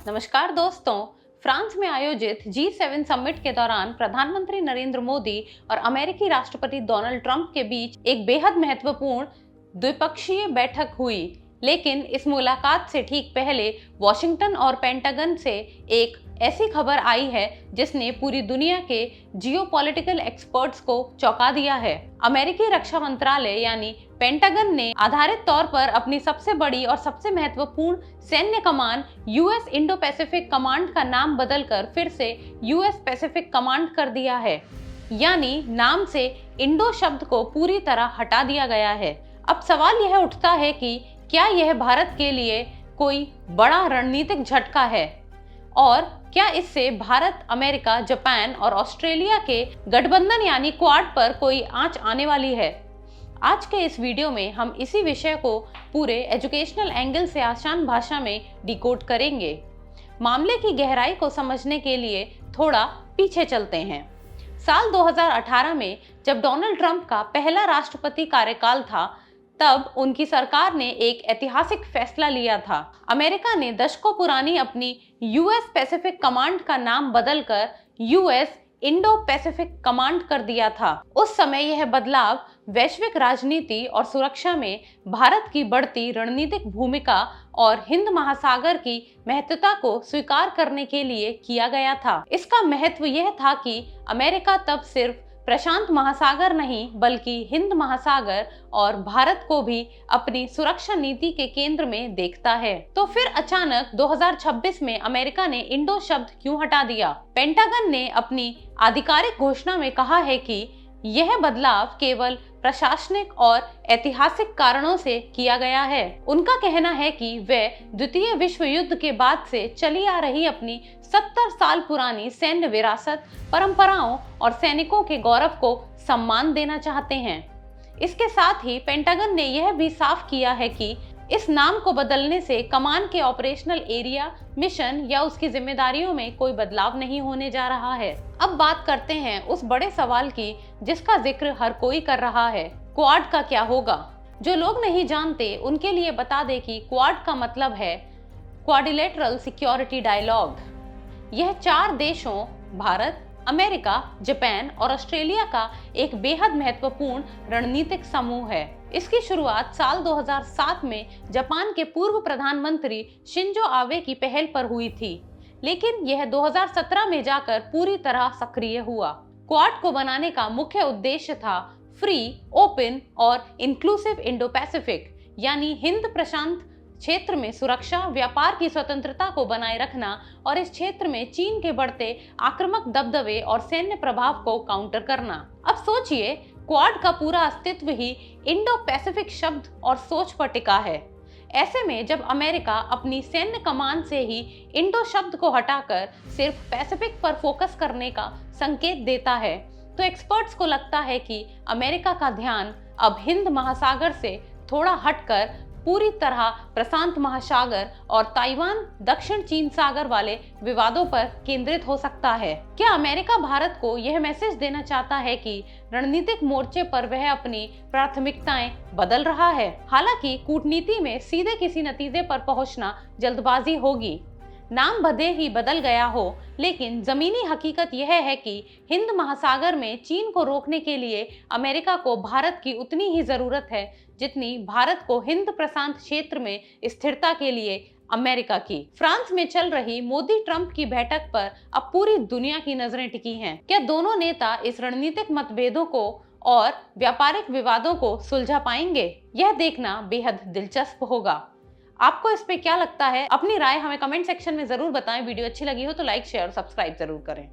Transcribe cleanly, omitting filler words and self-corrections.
नमस्कार दोस्तों, फ्रांस में आयोजित G7 समिट के दौरान प्रधानमंत्री नरेंद्र मोदी और अमेरिकी राष्ट्रपति डोनाल्ड ट्रंप के बीच एक बेहद महत्वपूर्ण द्विपक्षीय बैठक हुई। लेकिन इस मुलाकात से ठीक पहले वॉशिंगटन और पेंटागन से एक ऐसी खबर आई है जिसने पूरी दुनिया के जियोपॉलिटिकल एक्सपर्ट्स को चौंका दिया है। अमेरिकी रक्षा मंत्रालय यानी पेंटागन ने आधारित तौर पर अपनी सबसे बड़ी और सबसे महत्वपूर्ण सैन्य कमान यूएस इंडो पैसिफिक कमांड का नाम बदलकर फिर से यूएस पैसिफिक कमांड कर दिया है। यानी नाम से इंडो शब्द को पूरी तरह हटा दिया गया है। अब सवाल यह उठता है कि क्या यह भारत के लिए कोई बड़ा रणनीतिक झटका है और क्या इससे भारत, अमेरिका, जापान और ऑस्ट्रेलिया के गठबंधन यानी क्वाड पर कोई आंच आने वाली है। आज के इस वीडियो में हम इसी विषय को पूरे एजुकेशनल एंगल से आसान भाषा में डिकोड करेंगे। मामले की गहराई को समझने के लिए थोड़ा पीछे चलते हैं। साल 2018 में जब डोनाल्ड ट्रंप का पहला राष्ट्रपति कार्यकाल था, तब उनकी सरकार ने एक ऐतिहासिक फैसला लिया था। अमेरिका ने दशकों पुरानी अपनी यूएस पैसिफिक कमांड का नाम बदलकर यूएस इंडो पैसिफिक कमांड कर दिया था। उस समय यह बदलाव वैश्विक राजनीति और सुरक्षा में भारत की बढ़ती रणनीतिक भूमिका और हिंद महासागर की महत्वता को स्वीकार करने के लिए किया गया था। इसका महत्व यह था कि अमेरिका तब सिर्फ प्रशांत महासागर नहीं बल्कि हिंद महासागर और भारत को भी अपनी सुरक्षा नीति के केंद्र में देखता है। तो फिर अचानक 2026 में अमेरिका ने इंडो शब्द क्यों हटा दिया? पेंटागन ने अपनी आधिकारिक घोषणा में कहा है कि यह बदलाव केवल प्रशासनिक और ऐतिहासिक कारणों से किया गया है। उनका कहना है कि वे द्वितीय विश्व युद्ध के बाद से चली आ रही अपनी 70 साल पुरानी सैन्य विरासत, परंपराओं और सैनिकों के गौरव को सम्मान देना चाहते हैं। इसके साथ ही पेंटागन ने यह भी साफ किया है कि इस नाम को बदलने से कमान के ऑपरेशनल एरिया, मिशन या उसकी जिम्मेदारियों में कोई बदलाव नहीं होने जा रहा है। अब बात करते हैं उस बड़े सवाल की जिसका जिक्र हर कोई कर रहा है, क्वाड का क्या होगा? जो लोग नहीं जानते उनके लिए बता दें कि क्वाड का मतलब है क्वाड्रिलेटरल सिक्योरिटी डायलॉग। यह 4 देशों भारत, अमेरिका, जापान और ऑस्ट्रेलिया का एक बेहद महत्वपूर्ण रणनीतिक समूह है। इसकी शुरुआत साल 2007 में जापान के पूर्व प्रधानमंत्री शिंजो आबे की पहल पर हुई थी, लेकिन यह 2017 में जाकर पूरी तरह सक्रिय हुआ। क्वाड को बनाने का मुख्य उद्देश्य था फ्री, ओपन और इंक्लूसिव इंडो पैसिफिक यानी हिंद प्रशांत क्षेत्र में सुरक्षा, व्यापार की स्वतंत्रता को बनाए रखना और इस क्षेत्र में चीन के बढ़ते आक्रामक दबदबे और सैन्य प्रभाव को काउंटर करना। अब सोचिए, क्वाड का पूरा अस्तित्व ही इंडो पैसिफिक शब्द और सोच पर टिका है। ऐसे में जब अमेरिका अपनी सैन्य कमान से ही इंडो शब्द को हटाकर सिर्फ पैसिफिक पर फोकस करने का संकेत देता है, तो एक्सपर्ट्स को लगता है कि अमेरिका का ध्यान अब हिंद महासागर से थोड़ा हटकर पूरी तरह प्रशांत महासागर और ताइवान दक्षिण चीन सागर वाले विवादों पर केंद्रित हो सकता है। क्या अमेरिका भारत को यह मैसेज देना चाहता है कि रणनीतिक मोर्चे पर वह अपनी प्राथमिकताएं बदल रहा है? हालांकि कूटनीति में सीधे किसी नतीजे पर पहुंचना जल्दबाजी होगी। नाम भले ही बदल गया हो, लेकिन जमीनी हकीकत यह है कि हिंद महासागर में चीन को रोकने के लिए अमेरिका को भारत की उतनी ही जरूरत है जितनी भारत को हिंद प्रशांत क्षेत्र में स्थिरता के लिए अमेरिका की। फ्रांस में चल रही मोदी ट्रंप की बैठक पर अब पूरी दुनिया की नजरें टिकी हैं। क्या दोनों नेता इस रणनीतिक मतभेदों को और व्यापारिक विवादों को सुलझा पाएंगे? यह देखना बेहद दिलचस्प होगा। आपको इस पे क्या लगता है? अपनी राय हमें कमेंट सेक्शन में जरूर बताएं। वीडियो अच्छी लगी हो तो लाइक, शेयर और सब्सक्राइब जरूर करें।